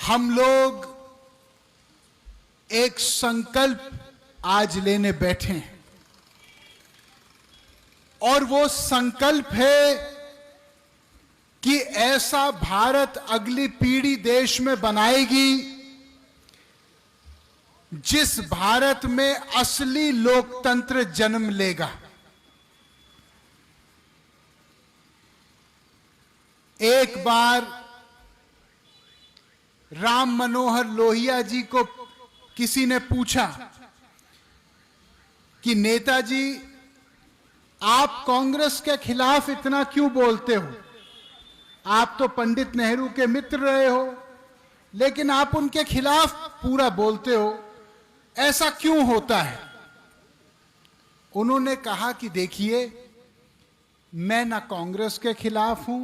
हम लोग एक संकल्प आज लेने बैठे हैं और वो संकल्प है कि ऐसा भारत अगली पीढ़ी देश में बनाएगी जिस भारत में असली लोकतंत्र जन्म लेगा। एक बार राम मनोहर लोहिया जी को किसी ने पूछा कि नेताजी, आप कांग्रेस के खिलाफ इतना क्यों बोलते हो? आप तो पंडित नेहरू के मित्र रहे हो, लेकिन आप उनके खिलाफ पूरा बोलते हो, ऐसा क्यों होता है? उन्होंने कहा कि देखिए, मैं ना कांग्रेस के खिलाफ हूं,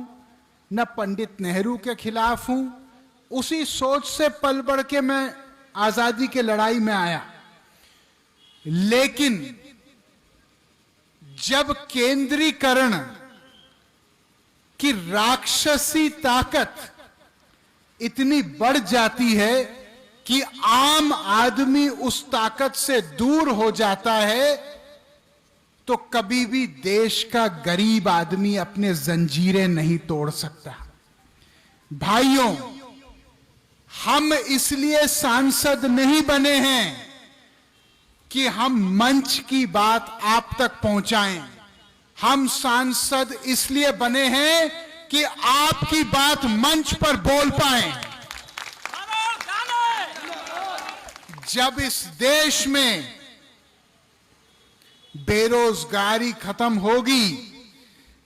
न पंडित नेहरू के खिलाफ हूं। उसी सोच से पल बढ़ के मैं आजादी की लड़ाई में आया, लेकिन जब केंद्रीकरण की राक्षसी ताकत इतनी बढ़ जाती है कि आम आदमी उस ताकत से दूर हो जाता है, तो कभी भी देश का गरीब आदमी अपने जंजीरें नहीं तोड़ सकता। भाइयों, हम इसलिए सांसद नहीं बने हैं कि हम मंच की बात आप तक पहुंचाएं। हम सांसद इसलिए बने हैं कि आपकी बात मंच पर बोल पाएं। जब इस देश में बेरोजगारी खत्म होगी,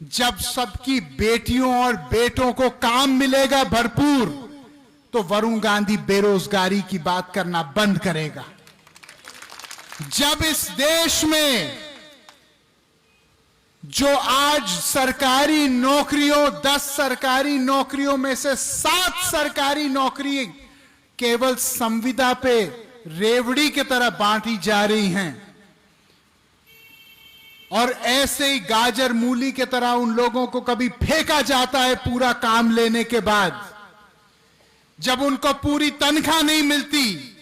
जब सबकी बेटियों और बेटों को काम मिलेगा भरपूर, तो वरुण गांधी बेरोजगारी की बात करना बंद करेगा। जब इस देश में जो आज सरकारी नौकरियों, 10 सरकारी नौकरियों में से 7 सरकारी नौकरी केवल संविदा पे रेवड़ी की तरह बांटी जा रही हैं, और ऐसे ही गाजर मूली की तरह उन लोगों को कभी फेंका जाता है पूरा काम लेने के बाद, जब उनको पूरी तनख्वाह नहीं मिलती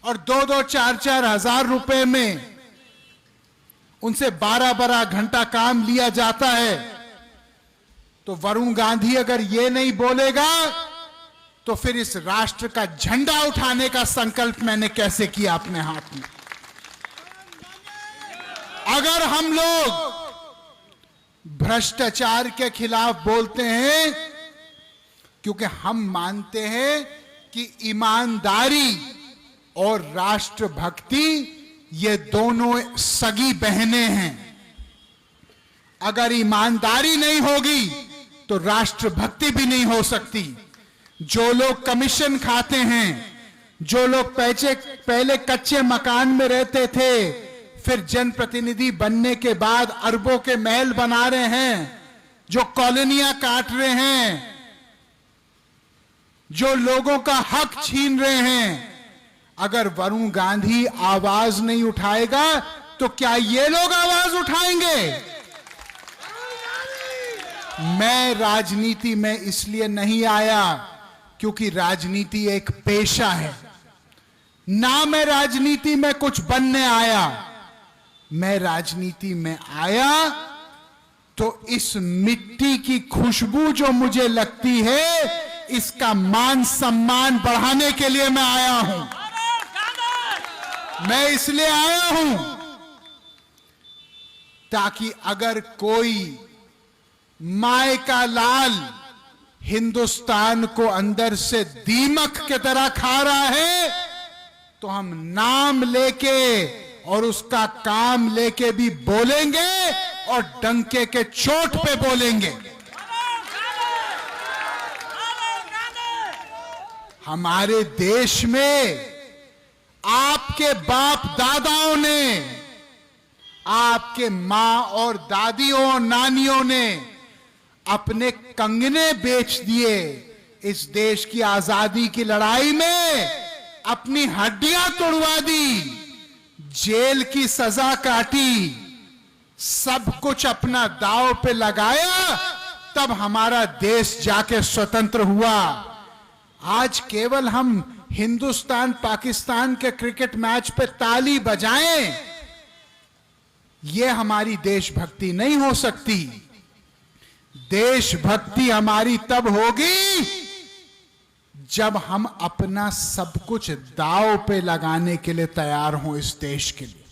और 2-2, 4-4 हजार रुपए में उनसे 12-12 घंटा काम लिया जाता है, तो वरुण गांधी अगर ये नहीं बोलेगा तो फिर इस राष्ट्र का झंडा उठाने का संकल्प मैंने कैसे किया अपने हाथ में? अगर हम लोग भ्रष्टाचार के खिलाफ बोलते हैं, क्योंकि हम मानते हैं कि ईमानदारी और राष्ट्रभक्ति ये दोनों सगी बहनें हैं। अगर ईमानदारी नहीं होगी तो राष्ट्रभक्ति भी नहीं हो सकती। जो लोग कमीशन खाते हैं, जो लोग पहले कच्चे मकान में रहते थे, फिर जनप्रतिनिधि बनने के बाद अरबों के महल बना रहे हैं, जो कॉलोनियां काट रहे हैं, जो लोगों का हक छीन रहे हैं, अगर वरुण गांधी आवाज नहीं उठाएगा तो क्या ये लोग आवाज उठाएंगे? मैं राजनीति में इसलिए नहीं आया क्योंकि राजनीति एक पेशा है। ना मैं राजनीति में कुछ बनने आया, मैं राजनीति में आया तो इस मिट्टी की खुशबू जो मुझे लगती है, इसका मान सम्मान बढ़ाने के लिए मैं आया हूं। मैं इसलिए आया हूं ताकि अगर कोई माय का लाल हिंदुस्तान को अंदर से दीमक की तरह खा रहा है, तो हम नाम लेके और उसका काम लेके भी बोलेंगे और डंके के चोट पे बोलेंगे। हमारे देश में आपके बाप दादाओं ने, आपके मां और दादियों और नानियों ने अपने कंगने बेच दिए। इस देश की आजादी की लड़ाई में अपनी हड्डियां तोड़वा दी, जेल की सजा काटी, सब कुछ अपना दांव पे लगाया, तब हमारा देश जाके स्वतंत्र हुआ। आज केवल हम हिंदुस्तान पाकिस्तान के क्रिकेट मैच पे ताली बजाएं, यह हमारी देशभक्ति नहीं हो सकती। देशभक्ति हमारी तब होगी जब हम अपना सब कुछ दांव पे लगाने के लिए तैयार हों इस देश के लिए।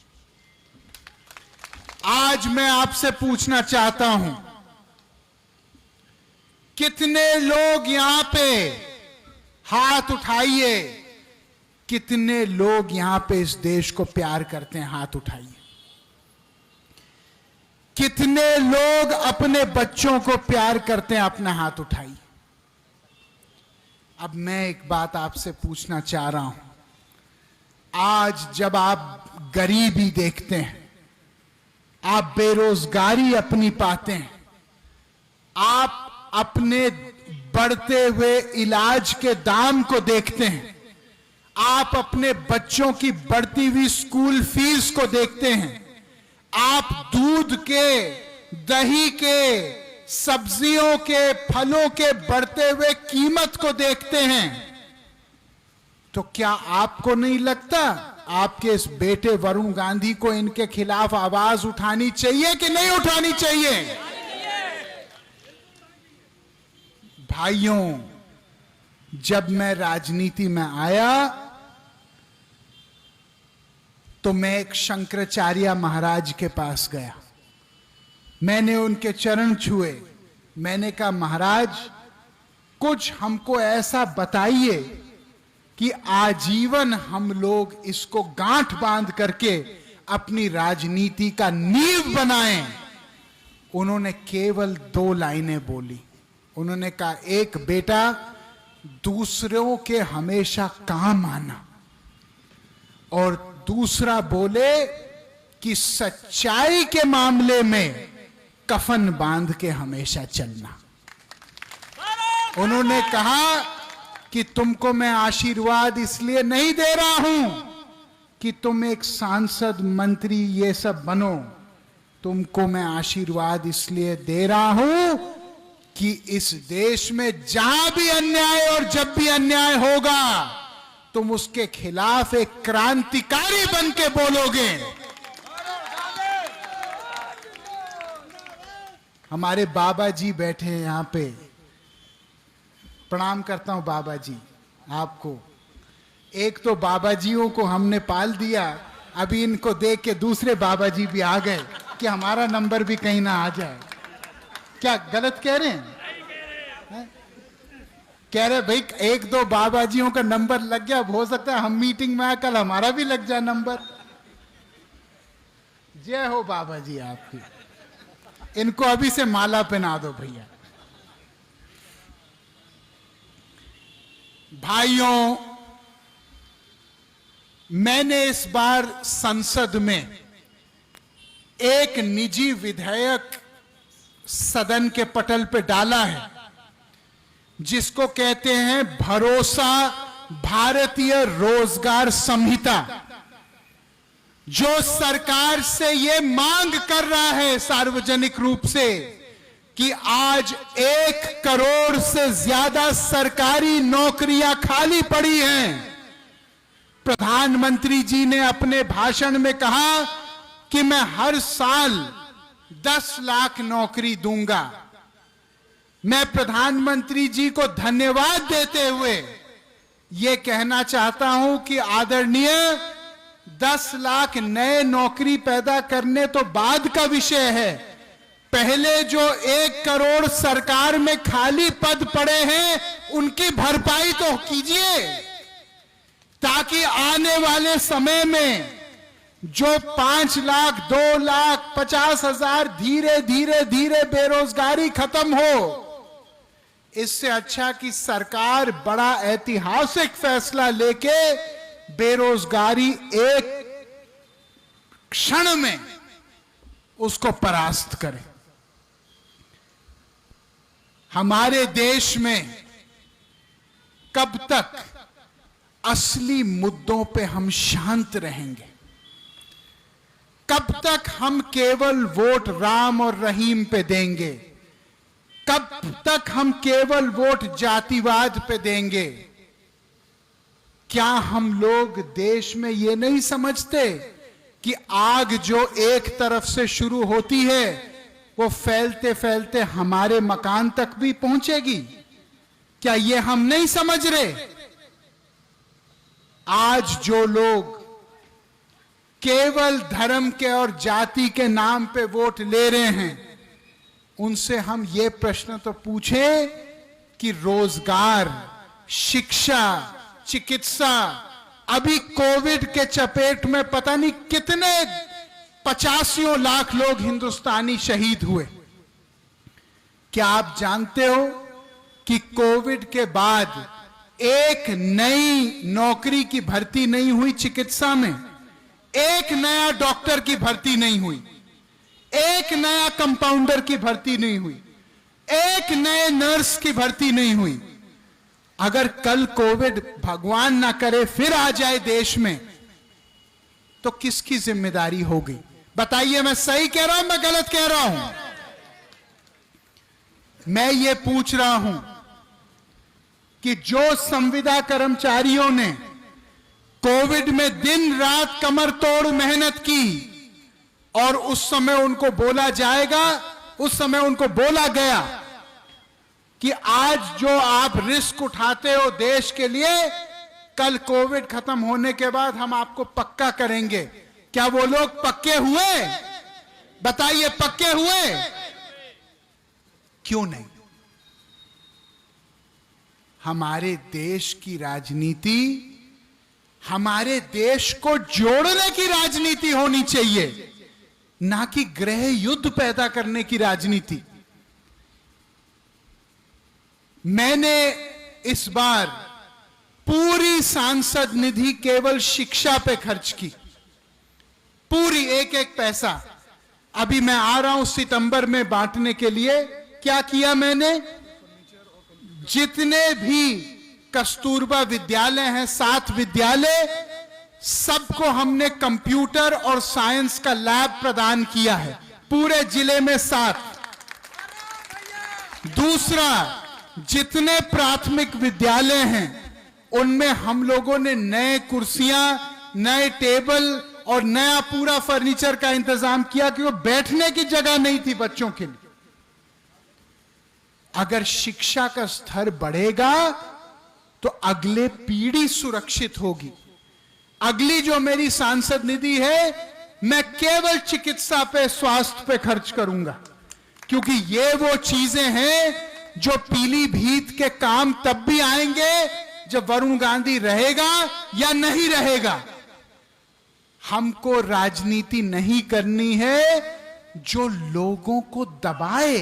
आज मैं आपसे पूछना चाहता हूं, कितने लोग यहां पे, हाथ उठाइए, कितने लोग यहां पे इस देश को प्यार करते हैं? हाथ उठाइए। कितने लोग अपने बच्चों को प्यार करते हैं? अपना हाथ उठाइए। अब मैं एक बात आपसे पूछना चाह रहा हूं, आज जब आप गरीबी देखते हैं, आप बेरोजगारी अपनी पाते हैं, आप अपने बढ़ते हुए इलाज के दाम को देखते हैं, आप अपने बच्चों की बढ़ती हुई स्कूल फीस को देखते हैं, आप दूध के, दही के, सब्जियों के, फलों के बढ़ते हुए कीमत को देखते हैं, तो क्या आपको नहीं लगता आपके इस बेटे वरुण गांधी को इनके खिलाफ आवाज उठानी चाहिए कि नहीं उठानी चाहिए? भाइयों, जब मैं राजनीति में आया तो मैं एक शंकराचार्य महाराज के पास गया। मैंने उनके चरण छुए। मैंने कहा, महाराज, कुछ हमको ऐसा बताइए कि आजीवन हम लोग इसको गांठ बांध करके अपनी राजनीति का नींव बनाएं। उन्होंने केवल 2 लाइनें बोली। उन्होंने कहा, एक, बेटा, दूसरों के हमेशा काम आना, और दूसरा बोले कि सच्चाई के मामले में कफन बांध के हमेशा चलना। उन्होंने कहा कि तुमको मैं आशीर्वाद इसलिए नहीं दे रहा हूं कि तुम एक सांसद, मंत्री ये सब बनो। तुमको मैं आशीर्वाद इसलिए दे रहा हूं कि इस देश में जहां भी अन्याय और जब भी अन्याय होगा, तुम उसके खिलाफ एक क्रांतिकारी बन के बोलोगे। हमारे बाबा जी बैठे हैं यहां पे। प्रणाम करता हूं बाबा जी आपको। एक तो बाबा जियों को हमने पाल दिया, अभी इनको देख के दूसरे बाबा जी भी आ गए कि हमारा नंबर भी कहीं ना आ जाए। क्या गलत कह रहे हैं? कह रहे भाई, 1-2 बाबाजियों का नंबर लग गया, हो सकता है हम मीटिंग में आए, कल हमारा भी लग जाए नंबर। जय हो बाबा जी आपकी। इनको अभी से माला पहना दो भैया। भाइयों, मैंने इस बार संसद में एक निजी विधेयक सदन के पटल पे डाला है, जिसको कहते हैं भरोसा भारतीय रोजगार संहिता, जो सरकार से यह मांग कर रहा है सार्वजनिक रूप से कि आज 1 करोड़ से ज्यादा सरकारी नौकरियां खाली पड़ी हैं। प्रधानमंत्री जी ने अपने भाषण में कहा कि मैं हर साल 10 लाख नौकरी दूंगा। मैं प्रधानमंत्री जी को धन्यवाद देते हुए यह कहना चाहता हूं कि आदरणीय, 10 लाख नए नौकरी पैदा करने तो बाद का विषय है। पहले जो 1 करोड़ सरकार में खाली पद पड़े हैं, उनकी भरपाई तो कीजिए, ताकि आने वाले समय में जो 5 लाख, 2 लाख, 50,000 धीरे धीरे धीरे बेरोजगारी खत्म हो। इससे अच्छा कि सरकार बड़ा ऐतिहासिक फैसला लेके बेरोजगारी एक क्षण में उसको परास्त करे। हमारे देश में कब तक असली मुद्दों पे हम शांत रहेंगे? कब तक हम केवल वोट राम और रहीम पे देंगे? कब तक हम केवल वोट जातिवाद पे देंगे? क्या हम लोग देश में ये नहीं समझते कि आग जो एक तरफ से शुरू होती है वो फैलते फैलते हमारे मकान तक भी पहुंचेगी? क्या ये हम नहीं समझ रहे? आज जो लोग केवल धर्म के और जाति के नाम पे वोट ले रहे हैं, उनसे हम ये प्रश्न तो पूछें कि रोजगार, शिक्षा, चिकित्सा, अभी कोविड के चपेट में पता नहीं कितने 85 लाख लोग हिंदुस्तानी शहीद हुए। क्या आप जानते हो कि कोविड के बाद एक नई नौकरी की भर्ती नहीं हुई चिकित्सा में, एक नया डॉक्टर की भर्ती नहीं हुई, एक नया कंपाउंडर की भर्ती नहीं हुई, एक नए नर्स की भर्ती नहीं हुई। अगर कल कोविड भगवान ना करे फिर आ जाए देश में, तो किसकी जिम्मेदारी होगी? बताइए, मैं सही कह रहा हूं, मैं गलत कह रहा हूं? मैं ये पूछ रहा हूं कि जो संविदा कर्मचारियों ने कोविड में दिन रात कमर तोड़ मेहनत की और उस समय उनको बोला जाएगा, उस समय उनको बोला गया कि आज जो आप रिस्क उठाते हो देश के लिए, कल कोविड खत्म होने के बाद हम आपको पक्का करेंगे। क्या वो लोग पक्के हुए? बताइए, पक्के हुए? क्यों नहीं? हमारे देश की राजनीति, हमारे देश को जोड़ने की राजनीति होनी चाहिए, ना कि गृह युद्ध पैदा करने की राजनीति। मैंने इस बार पूरी सांसद निधि केवल शिक्षा पे खर्च की, पूरी एक एक पैसा। अभी मैं आ रहा हूं सितंबर में बांटने के लिए। क्या किया मैंने? जितने भी कस्तूरबा विद्यालय हैं, 7 विद्यालय, सबको हमने कंप्यूटर और साइंस का लैब प्रदान किया है, पूरे जिले में 7। दूसरा, जितने प्राथमिक विद्यालय हैं उनमें हम लोगों ने नए कुर्सियां, नए टेबल और नया पूरा फर्नीचर का इंतजाम किया कि वो बैठने की जगह नहीं थी बच्चों के लिए। अगर शिक्षा का स्तर बढ़ेगा तो अगले पीढ़ी सुरक्षित होगी। अगली जो मेरी सांसद निधि है, मैं केवल चिकित्सा पे, स्वास्थ्य पे खर्च करूंगा, क्योंकि ये वो चीजें हैं जो पीलीभीत के काम तब भी आएंगे जब वरुण गांधी रहेगा या नहीं रहेगा। हमको राजनीति नहीं करनी है जो लोगों को दबाए,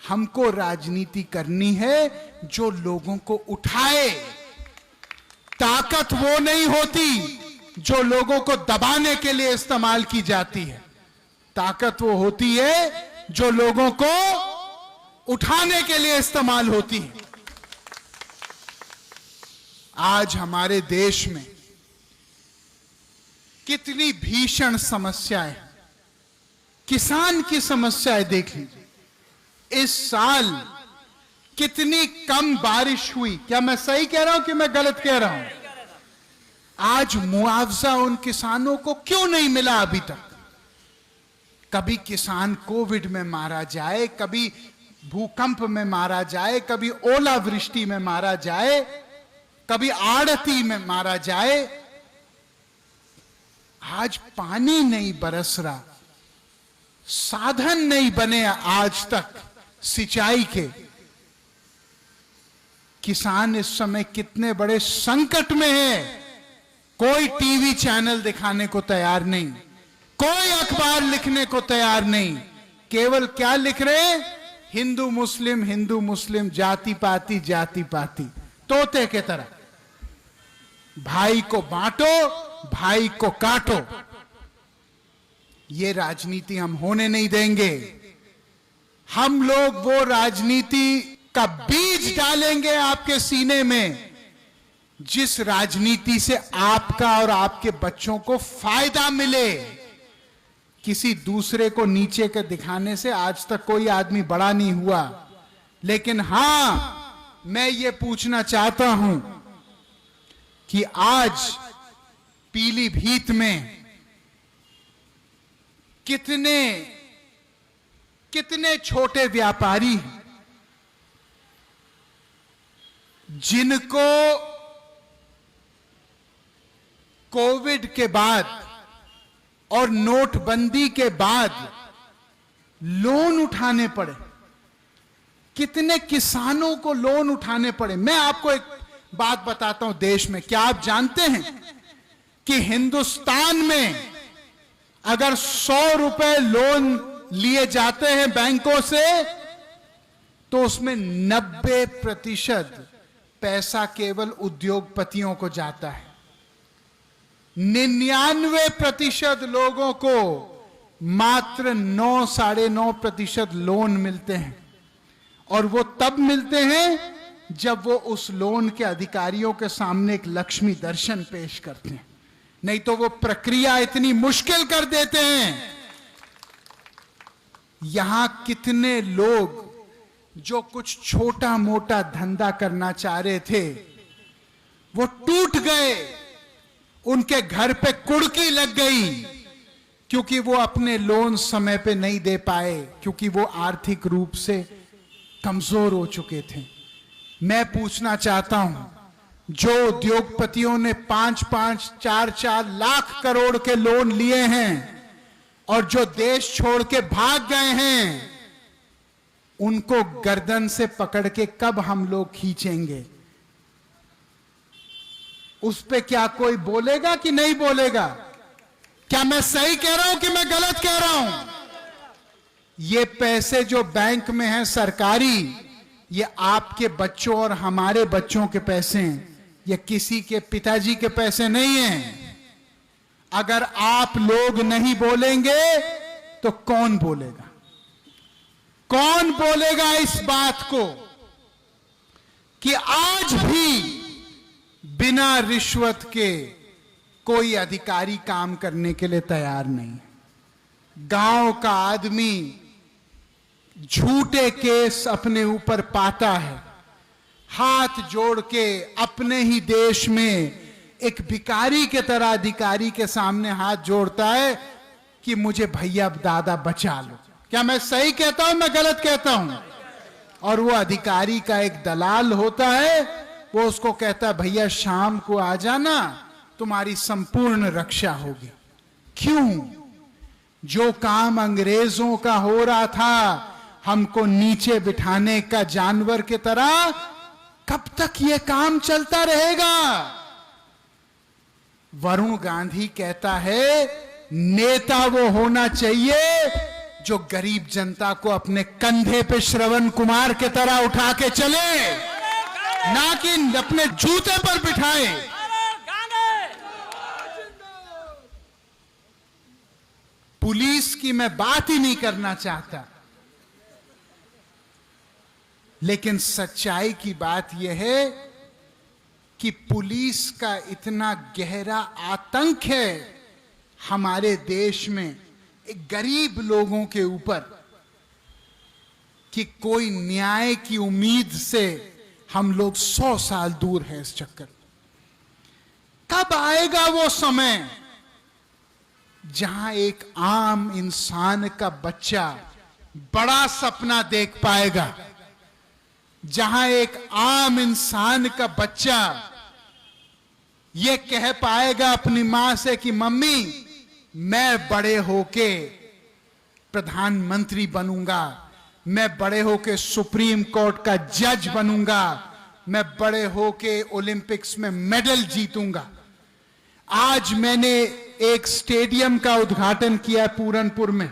हमको राजनीति करनी है जो लोगों को उठाए। ताकत वो नहीं होती जो लोगों को दबाने के लिए इस्तेमाल की जाती है, ताकत वो होती है जो लोगों को उठाने के लिए इस्तेमाल होती है। आज हमारे देश में कितनी भीषण समस्याएं, किसान की समस्याएं देख लीजिए। इस साल कितनी कम बारिश हुई। क्या मैं सही कह रहा हूं कि मैं गलत कह रहा हूं? आज मुआवजा उन किसानों को क्यों नहीं मिला अभी तक? कभी किसान कोविड में मारा जाए, कभी भूकंप में मारा जाए, कभी ओलावृष्टि में मारा जाए, कभी आड़ती में मारा जाए। आज पानी नहीं बरस रहा, साधन नहीं बने आज तक सिंचाई के। किसान इस समय कितने बड़े संकट में है। कोई टीवी चैनल दिखाने को तैयार नहीं, कोई अखबार लिखने को तैयार नहीं। केवल क्या लिख रहे हैं? हिंदू मुस्लिम, जाति पाति, तोते के तरह। भाई को बांटो, भाई को काटो। ये राजनीति हम होने नहीं देंगे। हम लोग वो राजनीति का बीज डालेंगे आपके सीने में, जिस राजनीति से आपका और आपके बच्चों को फायदा मिले। किसी दूसरे को नीचे के दिखाने से आज तक कोई आदमी बड़ा नहीं हुआ। लेकिन हां, मैं ये पूछना चाहता हूं कि आज पीलीभीत में कितने कितने छोटे व्यापारी हैं जिनको कोविड के बाद और नोटबंदी के बाद लोन उठाने पड़े। कितने किसानों को लोन उठाने पड़े। मैं आपको एक बात बताता हूं देश में, क्या आप जानते हैं कि हिंदुस्तान में अगर 100 रुपए लोन लिए जाते हैं बैंकों से तो उसमें 90% पैसा केवल उद्योगपतियों को जाता है। 99% लोगों को मात्र 9 साढ़े 9% लोन मिलते हैं, और वो तब मिलते हैं जब वो उस लोन के अधिकारियों के सामने एक लक्ष्मी दर्शन पेश करते हैं, नहीं तो वो प्रक्रिया इतनी मुश्किल कर देते हैं। यहां कितने लोग जो कुछ छोटा मोटा धंधा करना चाह रहे थे वो टूट गए, उनके घर पे कुड़की लग गई क्योंकि वो अपने लोन समय पे नहीं दे पाए, क्योंकि वो आर्थिक रूप से कमजोर हो चुके थे। मैं पूछना चाहता हूं, जो उद्योगपतियों ने 5-5, 4-4 लाख करोड़ के लोन लिए हैं और जो देश छोड़ के भाग गए हैं, उनको गर्दन से पकड़ के कब हम लोग खींचेंगे? उस पे क्या कोई बोलेगा कि नहीं बोलेगा? क्या मैं सही कह रहा हूं कि मैं गलत कह रहा हूं? ये पैसे जो बैंक में हैं सरकारी, ये आपके बच्चों और हमारे बच्चों के पैसे हैं, ये किसी के पिताजी के पैसे नहीं हैं। अगर आप लोग नहीं बोलेंगे तो कौन बोलेगा? कौन बोलेगा इस बात को कि आज भी बिना रिश्वत के कोई अधिकारी काम करने के लिए तैयार नहीं? गांव का आदमी झूठे केस अपने ऊपर पाता है, हाथ जोड़ के अपने ही देश में एक भिखारी के तरह अधिकारी के सामने हाथ जोड़ता है कि मुझे भैया दादा बचा लो। क्या मैं सही कहता हूं, मैं गलत कहता हूं? और वो अधिकारी का एक दलाल होता है, वो उसको कहता है भैया शाम को आ जाना, तुम्हारी संपूर्ण रक्षा होगी। क्यों? जो काम अंग्रेजों का हो रहा था, हमको नीचे बिठाने का जानवर की तरह, कब तक ये काम चलता रहेगा? वरुण गांधी कहता है नेता वो होना चाहिए जो गरीब जनता को अपने कंधे पे श्रवण कुमार की तरह उठा के चले, ना कि अपने जूते पर बिठाए। पुलिस की मैं बात ही नहीं करना चाहता, लेकिन सच्चाई की बात यह है कि पुलिस का इतना गहरा आतंक है हमारे देश में एक गरीब लोगों के ऊपर कि कोई न्याय की उम्मीद से हम लोग 100 साल दूर हैं इस चक्कर। कब आएगा वो समय जहां एक आम इंसान का बच्चा बड़ा सपना देख पाएगा, जहां एक आम इंसान का बच्चा ये कह पाएगा अपनी मां से कि मम्मी मैं बड़े होके प्रधानमंत्री बनूंगा, मैं बड़े होके सुप्रीम कोर्ट का जज बनूंगा, मैं बड़े होके ओलंपिक्स में मेडल जीतूंगा। आज मैंने एक स्टेडियम का उद्घाटन किया पूरनपुर में,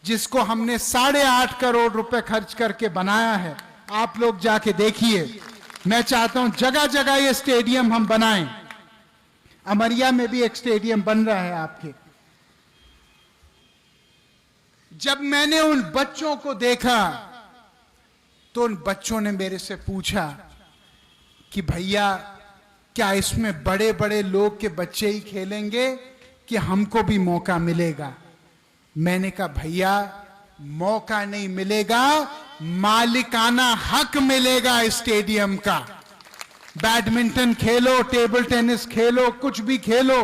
जिसको हमने 8.5 करोड़ रुपए खर्च करके बनाया है। आप लोग जाके देखिए। मैं चाहता हूं जगह जगह ये स्टेडियम हम बनाएं। अमरिया में भी एक स्टेडियम बन रहा है आपके। जब मैंने उन बच्चों को देखा तो उन बच्चों ने मेरे से पूछा कि भैया क्या इसमें बड़े बड़े लोग के बच्चे ही खेलेंगे कि हमको भी मौका मिलेगा? मैंने कहा भैया मौका नहीं मिलेगा, मालिकाना हक मिलेगा स्टेडियम का। बैडमिंटन खेलो, टेबल टेनिस खेलो, कुछ भी खेलो,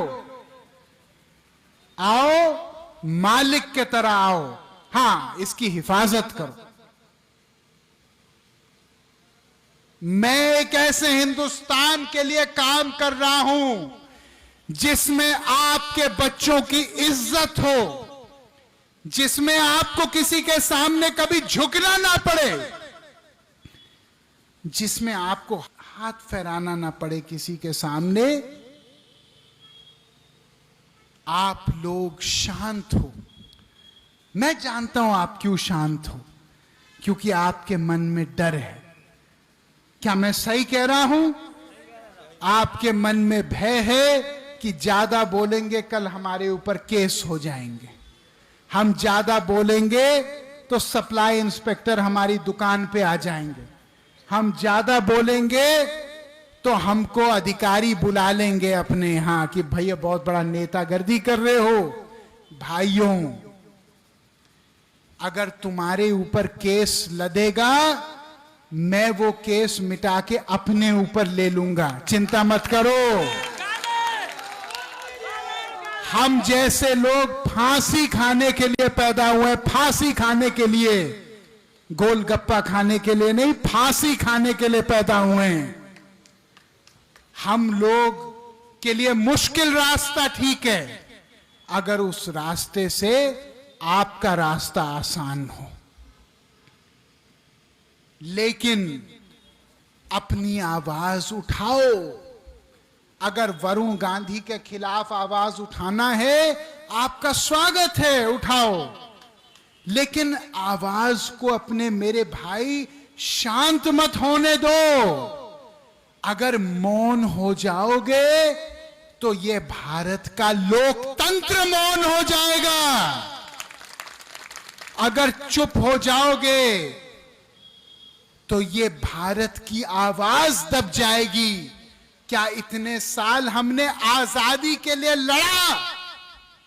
आओ मालिक के तरह आओ। हां, इसकी हिफाजत करो। मैं एक ऐसे हिंदुस्तान के लिए काम कर रहा हूं जिसमें आपके बच्चों की इज्जत हो, जिसमें आपको किसी के सामने कभी झुकना ना पड़े, जिसमें आपको हाथ फहराना ना पड़े किसी के सामने। आप लोग शांत हो। मैं जानता हूं आप क्यों शांत हो, क्योंकि आपके मन में डर है। क्या मैं सही कह रहा हूं? आपके मन में भय है कि ज्यादा बोलेंगे कल हमारे ऊपर केस हो जाएंगे, हम ज्यादा बोलेंगे तो सप्लाई इंस्पेक्टर हमारी दुकान पे आ जाएंगे, हम ज्यादा बोलेंगे तो हमको अधिकारी बुला लेंगे अपने यहां कि भैया बहुत बड़ा नेतागर्दी कर रहे हो। भाइयों, अगर तुम्हारे ऊपर केस लदेगा, मैं वो केस मिटा के अपने ऊपर ले लूंगा, चिंता मत करो। हम जैसे लोग फांसी खाने के लिए पैदा हुए, फांसी खाने के लिए, गोलगप्पा खाने के लिए नहीं, फांसी खाने के लिए पैदा हुए हैं। हम लोग के लिए मुश्किल रास्ता ठीक है, अगर उस रास्ते से आपका रास्ता आसान हो। लेकिन अपनी आवाज उठाओ। अगर वरुण गांधी के खिलाफ आवाज उठाना है, आपका स्वागत है, उठाओ। लेकिन आवाज को अपने मेरे भाई शांत मत होने दो। अगर मौन हो जाओगे तो यह भारत का लोकतंत्र मौन हो जाएगा। अगर चुप हो जाओगे तो ये भारत की आवाज दब जाएगी। क्या इतने साल हमने आजादी के लिए लड़ा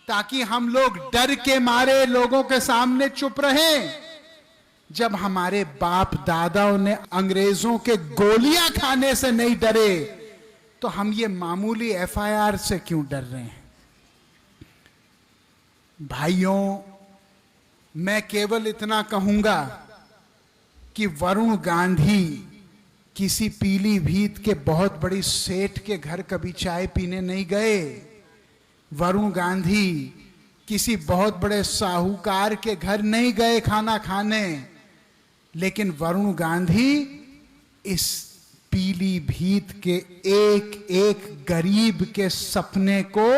ताकि हम लोग डर के मारे लोगों के सामने चुप रहें? जब हमारे बाप दादाओं ने अंग्रेजों के गोलियां खाने से नहीं डरे, तो हम ये मामूली एफआईआर से क्यों डर रहे हैं? भाइयों, मैं केवल इतना कहूंगा कि वरुण गांधी किसी पीलीभीत के बहुत बड़ी सेठ के घर कभी चाय पीने नहीं गए। वरुण गांधी किसी बहुत बड़े साहूकार के घर नहीं गए खाना खाने। लेकिन वरुण गांधी इस पीलीभीत के एक एक गरीब के सपने को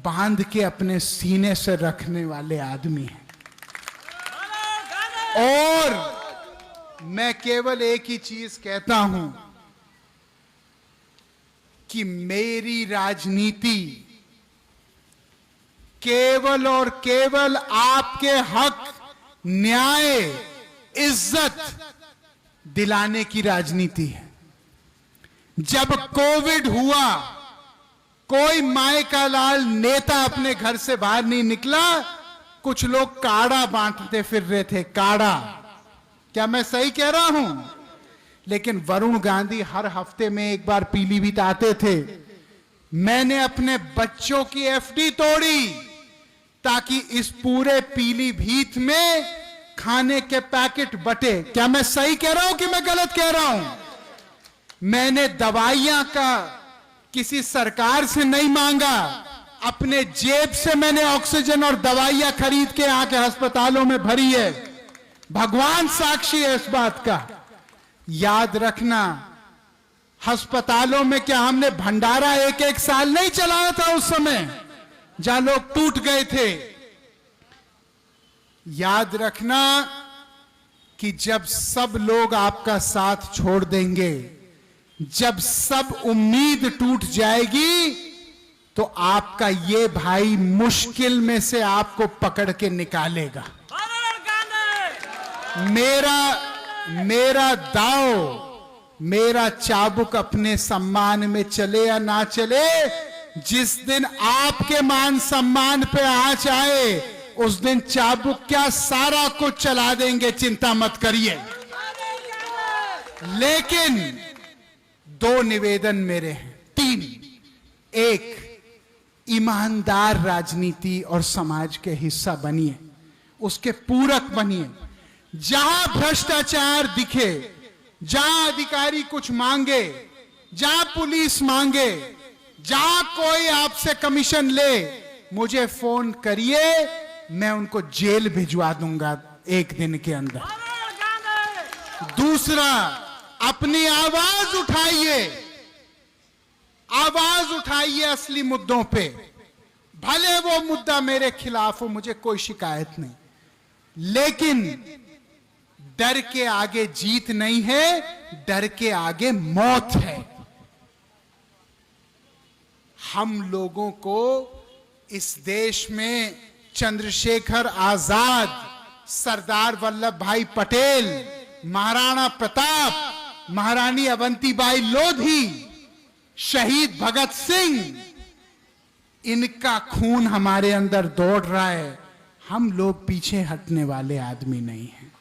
बांध के अपने सीने से रखने वाले आदमी हैं। और मैं केवल एक ही चीज कहता हूं कि मेरी राजनीति केवल और केवल आपके हक, न्याय, इज्जत दिलाने की राजनीति है। जब कोविड हुआ, कोई माय का लाल नेता अपने घर से बाहर नहीं निकला। कुछ लोग काढ़ा बांटते फिर रहे थे, काढ़ा। क्या मैं सही कह रहा हूं? लेकिन वरुण गांधी हर हफ्ते में एक बार पीलीभीत आते थे। मैंने अपने बच्चों की एफडी तोड़ी ताकि इस पूरे पीलीभीत में खाने के पैकेट बटे। क्या मैं सही कह रहा हूं कि मैं गलत कह रहा हूं? मैंने दवाइयां का किसी सरकार से नहीं मांगा, अपने जेब से मैंने ऑक्सीजन और दवाइयां खरीद के आके अस्पतालों में भरी है। भगवान साक्षी है इस बात का। याद रखना, अस्पतालों में क्या हमने भंडारा एक एक साल नहीं चलाया था उस समय जहां लोग टूट गए थे? याद रखना कि जब सब लोग आपका साथ छोड़ देंगे, जब सब उम्मीद टूट जाएगी, तो आपका ये भाई मुश्किल में से आपको पकड़ के निकालेगा। मेरा दाव, मेरा चाबुक अपने सम्मान में चले या ना चले, जिस दिन आपके मान सम्मान पे आंच आए, उस दिन चाबुक क्या सारा कुछ चला देंगे, चिंता मत करिए। लेकिन दो निवेदन मेरे हैं, तीन। एक, ईमानदार राजनीति और समाज के हिस्सा बनिए, उसके पूरक बनिए। जहां भ्रष्टाचार दिखे, जहां अधिकारी कुछ मांगे, जहां पुलिस मांगे, जहां कोई आपसे कमीशन ले, मुझे फोन करिए, मैं उनको जेल भिजवा दूंगा 1 दिन के अंदर। दूसरा, अपनी आवाज उठाइए, आवाज उठाइए असली मुद्दों पे। भले वो मुद्दा मेरे खिलाफ हो, मुझे कोई शिकायत नहीं, लेकिन डर के आगे जीत नहीं है, डर के आगे मौत है। हम लोगों को इस देश में चंद्रशेखर आजाद, सरदार वल्लभ भाई पटेल, महाराणा प्रताप, महारानी अवंतीबाई लोधी, शहीद भगत सिंह, इनका खून हमारे अंदर दौड़ रहा है। हम लोग पीछे हटने वाले आदमी नहीं हैं।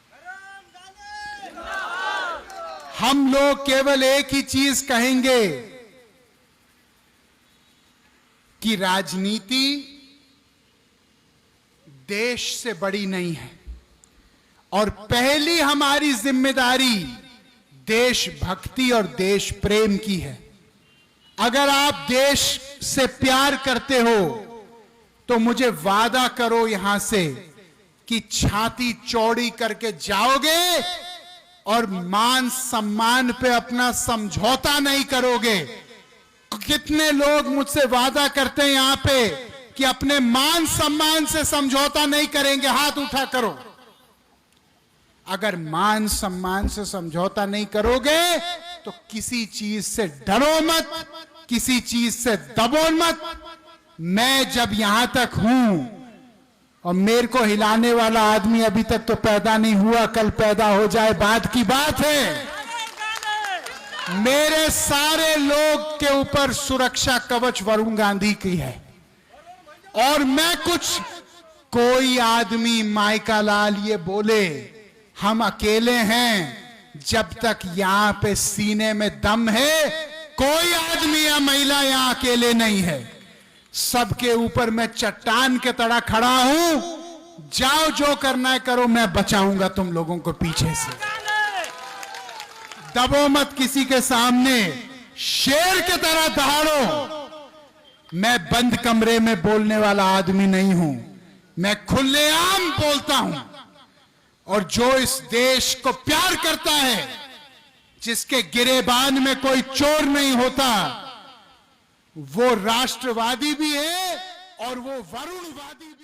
हम लोग केवल एक ही चीज कहेंगे कि राजनीति देश से बड़ी नहीं है, और पहली हमारी जिम्मेदारी देशभक्ति और देश प्रेम की है। अगर आप देश से प्यार करते हो तो मुझे वादा करो यहां से कि छाती चौड़ी करके जाओगे और मान सम्मान पे अपना समझौता नहीं करोगे। कितने लोग मुझसे वादा करते हैं यहां पे कि अपने मान सम्मान से समझौता नहीं करेंगे? हाथ उठा करो। अगर मान सम्मान से समझौता नहीं करोगे तो किसी चीज से डरो मत, किसी चीज से दबो मत। मैं जब यहां तक हूं, और मेरे को हिलाने वाला आदमी अभी तक तो पैदा नहीं हुआ, कल पैदा हो जाए बाद की बात है। मेरे सारे लोग के ऊपर सुरक्षा कवच वरुण गांधी की है, और मैं कोई आदमी माइका लाल ये बोले हम अकेले हैं, जब तक यहां पे सीने में दम है, कोई आदमी या महिला यहां अकेले नहीं है। सबके ऊपर मैं चट्टान के तरह खड़ा हूं। जाओ, जो करना है करो, मैं बचाऊंगा तुम लोगों को पीछे से। दबो मत किसी के सामने, शेर के तरह दहाड़ो। मैं बंद कमरे में बोलने वाला आदमी नहीं हूं, मैं खुलेआम बोलता हूं। और जो इस देश को प्यार करता है, जिसके गिरेबान में कोई चोर नहीं होता, वो राष्ट्रवादी भी है और वो वरुणवादी भी।